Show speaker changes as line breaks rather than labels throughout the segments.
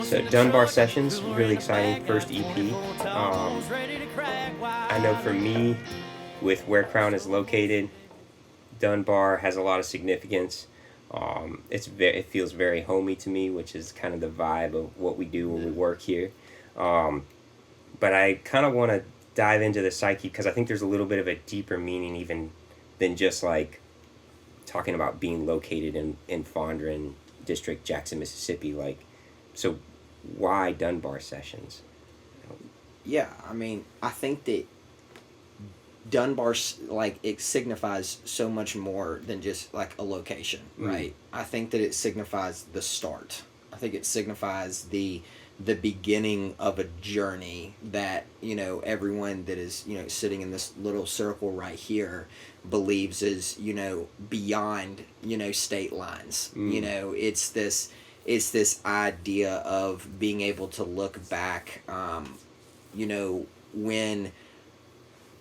So Dunbar Sessions, really exciting first EP. I know for me, with where Crown is located, Dunbar has a lot of significance. It feels very homey to me, which is kind of the vibe of what we do when we work here. But I kind of want to dive into the psyche because I think there's a little bit of a deeper meaning even than just like talking about being located in Fondren District, Jackson, Mississippi. Like, so why Dunbar Sessions?
Yeah, I mean, I think that Dunbar, like, it signifies so much more than just like a location, right? I think that it signifies the start. I think it signifies the beginning of a journey that, you know, everyone that is, you know, sitting in this little circle right here believes is, you know, beyond, you know, state lines. You know, it's this idea of being able to look back, you know, when,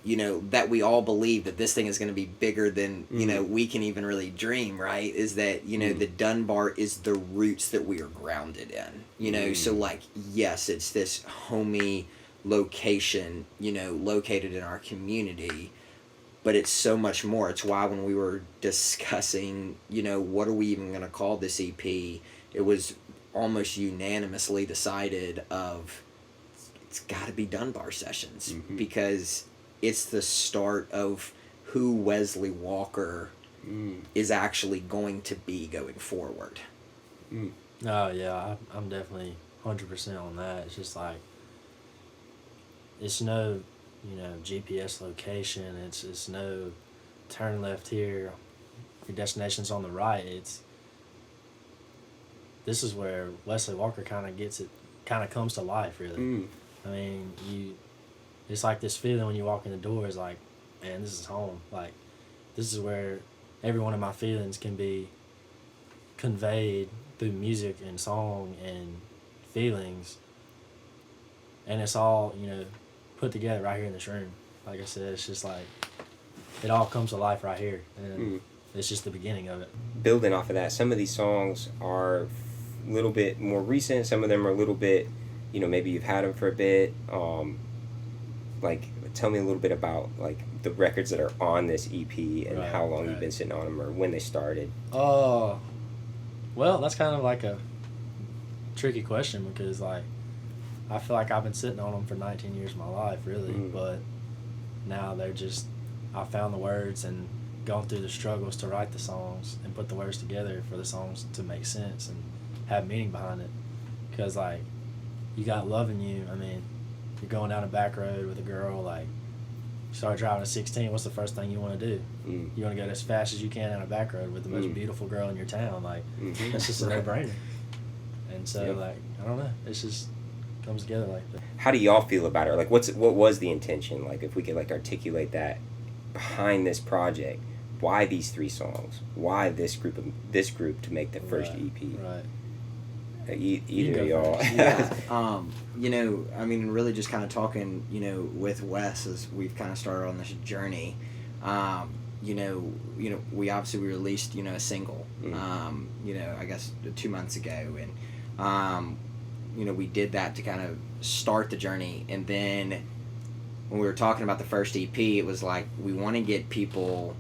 you know, that we all believe that this thing is going to be bigger than, you know, we can even really dream, right? Is that, you know, the Dunbar is the roots that we are grounded in, you know? So, like, yes, it's this homey location, you know, located in our community, but it's so much more. It's why when we were discussing, you know, what are we even going to call this EP, it was almost unanimously decided of, it's got to be Dunbar Sessions, because it's the start of who Wesley Walker is actually going to be going forward.
Oh yeah, I'm definitely 100% on that. It's just like, it's no, you know, GPS location. It's no turn left here, your destination's on the right. This is where Wesley Walker kind of comes to life, really. I mean, it's like this feeling when you walk in the door is like, man, this is home. Like, this is where every one of my feelings can be conveyed through music and song and feelings. And it's all, you know, put together right here in this room. Like I said, it's just like, it all comes to life right here. And it's just the beginning of it.
Building off of that, some of these songs are a little bit more recent. Some of them are a little bit, you know, maybe you've had them for a bit. Like, tell me a little bit about like the records that are on this EP and how long you've been sitting on them or when they started.
Well, that's kind of like a tricky question because like I feel like I've been sitting on them for 19 years of my life, really. But now I found the words and gone through the struggles to write the songs and put the words together for the songs to make sense and have meaning behind it. Because like, you got Loving You, I mean, you're going down a back road with a girl, like, you start driving at 16, what's the first thing you want to do? You want to go as fast as you can down a back road with the most beautiful girl in your town. Like, that's just a no-brainer. And so, like, I don't know, it's just comes together like that.
How do y'all feel about it? Like, what was the intention? Like, if we could, like, articulate that behind this project, why these 3 songs? Why this group to make the first EP?
Right.
Either of y'all.
Yeah. You know, I mean, really just kind of talking, you know, with Wes as we've kind of started on this journey. You know, we released, you know, a single, you know, I guess 2 months ago. And, you know, we did that to kind of start the journey. And then when we were talking about the first EP, it was like, we want to get people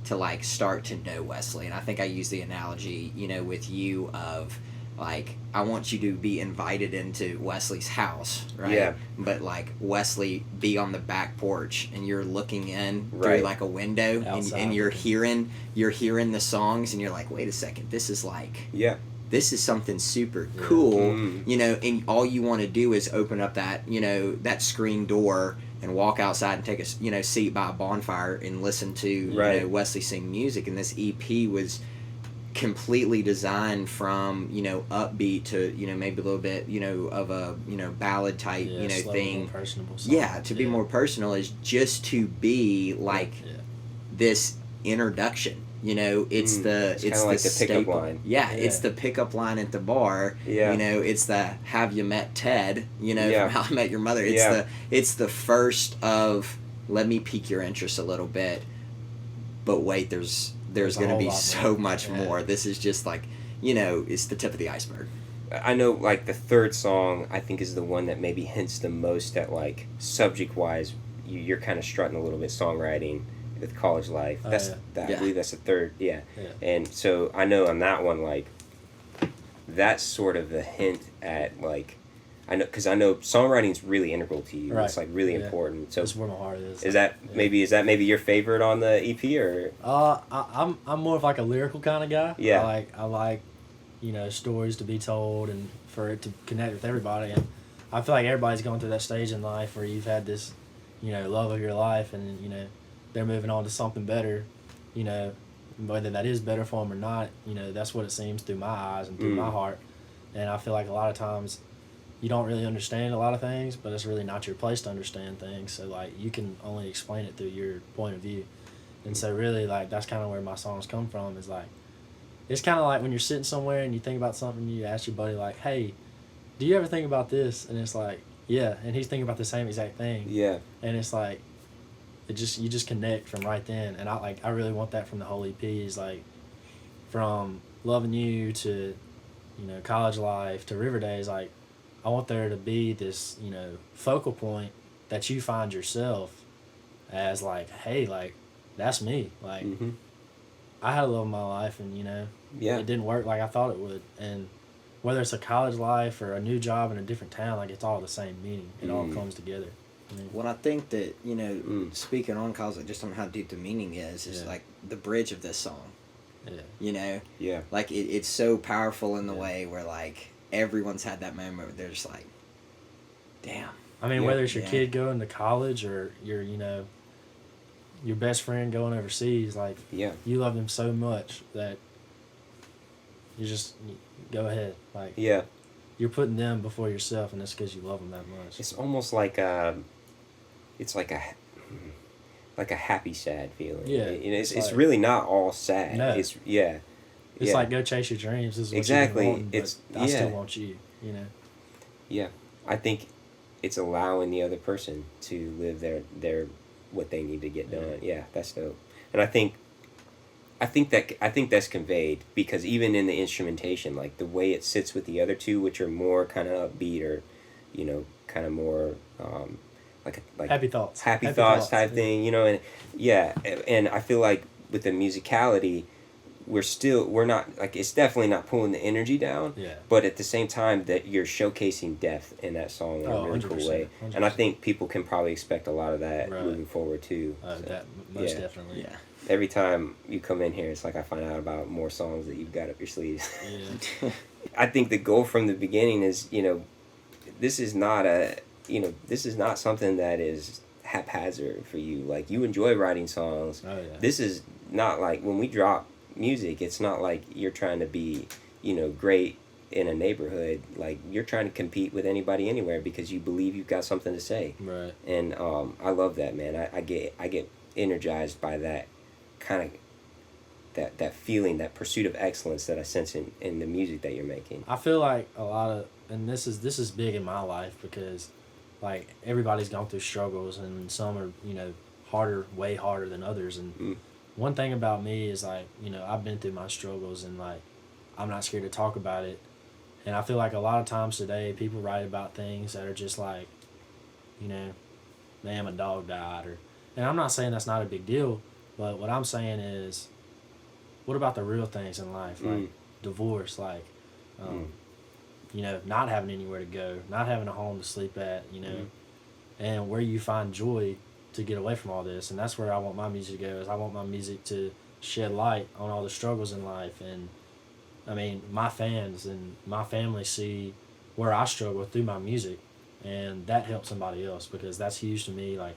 to like start to know Wesley. And I think I used the analogy, you know, with you of, like, I want you to be invited into Wesley's house, right?
Yeah.
But, like, Wesley be on the back porch, and you're looking in through, like, a window, and you're hearing the songs, and you're like, wait a second, this is, like...
Yeah.
This is something super cool, you know, and all you want to do is open up that, you know, that screen door and walk outside and take a, you know, seat by a bonfire and listen to, you know, Wesley sing music. And this EP was completely designed from, you know, upbeat to, you know, maybe a little bit, you know, of a, you know, ballad type, you know, thing.
More personable song.
Yeah, to be more personal is just to be like this introduction. You know, it's it's
kind of like the pickup line.
Yeah, it's the pickup line at the bar.
Yeah.
You know, it's the "Have you met Ted?" You know, from How I Met Your Mother. It's the first of let me pique your interest a little bit. But wait, there's going to be so much more. This is just like, you know, it's the tip of the iceberg.
I know like the third song I think is the one that maybe hints the most at like subject wise you're kind of strutting a little bit songwriting with college life.
Oh,
That's
yeah.
that
Yeah.
I believe that's the third. Yeah.
Yeah.
And so I know on that one like that's sort of a hint at like I know because I know songwriting's really integral to you.
Right.
It's like really
Yeah.
important. So
That's where my heart is.
is that maybe your favorite on the EP or?
I'm more of like a lyrical kind of guy.
Yeah.
I like, stories to be told and for it to connect with everybody. And I feel like everybody's going through that stage in life where you've had this, love of your life, and they're moving on to something better. Whether that is better for them or not, that's what it seems through my eyes and through my heart. And I feel like a lot of times you don't really understand a lot of things, but it's really not your place to understand things. So like you can only explain it through your point of view. And so really like that's kind of where my songs come from, is like it's kind of like when you're sitting somewhere and you think about something, you ask your buddy like, "Hey, do you ever think about this?" And it's like, "Yeah," and he's thinking about the same exact thing.
Yeah.
And it's like you just connect from right then. And I really want that from the whole EP, is like from Loving You to college life to River Days. Like I want there to be this focal point that you find yourself as like, hey, like that's me. Like I had a love of my life, and
Yeah.
it didn't work like I thought it would. And whether it's a college life or a new job in a different town, like it's all the same meaning. It all comes together.
Well, I think that, speaking on college, like, just on how deep the meaning is
Yeah.
like the bridge of this song.
Yeah.
Yeah.
Like, it's so powerful in the
Yeah.
way where, like, everyone's had that moment where they're just like, damn.
I mean,
Yeah.
whether it's your
Yeah.
kid going to college or your best friend going overseas, like
Yeah.
you love them so much that you go ahead. Like
Yeah.
you're putting them before yourself, and it's because you love them that much.
It's almost like it's like a happy sad feeling.
Yeah,
It's
it's like-
really not all sad.
No.
It's yeah.
It's
yeah.
like go chase your dreams. This is what
Exactly.
you've been wanting,
It's-
but I still
yeah.
want you.
Yeah. I think it's allowing the other person to live their what they need to get done. Yeah, that's dope. And I think that's conveyed because even in the instrumentation, like the way it sits with the other two, which are more kind of upbeat or, kind of more like
Happy thoughts.
happy thoughts type
yeah.
thing, and yeah, and I feel like with the musicality, we're not like it's definitely not pulling the energy down.
Yeah.
But at the same time, that you're showcasing depth in that song in a really cool
100%,
way, and I
100%.
think people can probably expect a lot of that
Right.
moving forward too. So,
That most
yeah.
definitely.
Yeah.
Every time you come in here, it's like I find out about more songs that you've got up your sleeves.
Yeah.
I think the goal from the beginning is, this is not something that is haphazard for you. Like you enjoy writing songs.
Oh yeah.
This is not like when we drop music, it's not like you're trying to be, great in a neighborhood. Like you're trying to compete with anybody anywhere because you believe you've got something to say.
Right.
And I love that, man. I get energized by that kind of that feeling, that pursuit of excellence that I sense in the music that you're making.
I feel like a lot of, and this is big in my life because, like everybody's gone through struggles, and some are way harder than others. And one thing about me is like I've been through my struggles, and like I'm not scared to talk about it. And I feel like a lot of times today people write about things that are just like, damn, a dog died, and I'm not saying that's not a big deal, but what I'm saying is, what about the real things in life, like divorce, like, not having anywhere to go, not having a home to sleep at, and where you find joy to get away from all this. And that's where I want my music to go. Is I want my music to shed light on all the struggles in life. And I mean, my fans and my family see where I struggle through my music, and that helps somebody else, because that's huge to me. Like,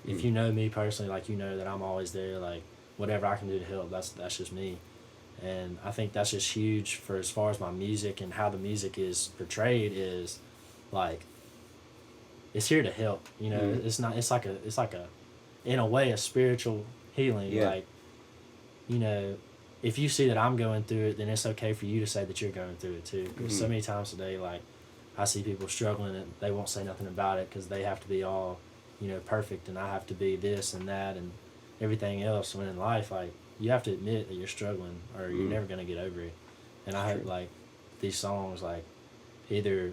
if you know me personally, like, that I'm always there, like, whatever I can do to help, that's just me. And I think that's just huge for as far as my music and how the music is portrayed, is like it's here to help. It's like a in a way a spiritual healing.
Yeah.
Like, if you see that I'm going through it, then it's okay for you to say that you're going through it too. Because so many times today, like, I see people struggling and they won't say nothing about it because they have to be all perfect, and I have to be this and that and everything else. When in life, like, you have to admit that you're struggling, or you're never gonna get over it. And I hope, like, these songs, like, either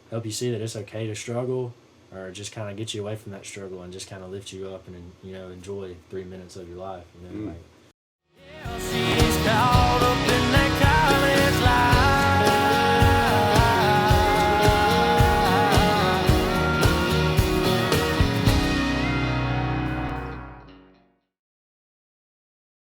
help you see that it's okay to struggle, or just kind of get you away from that struggle and just kind of lift you up and, you know, enjoy 3 minutes of your life. You know, like.
She's caught up in that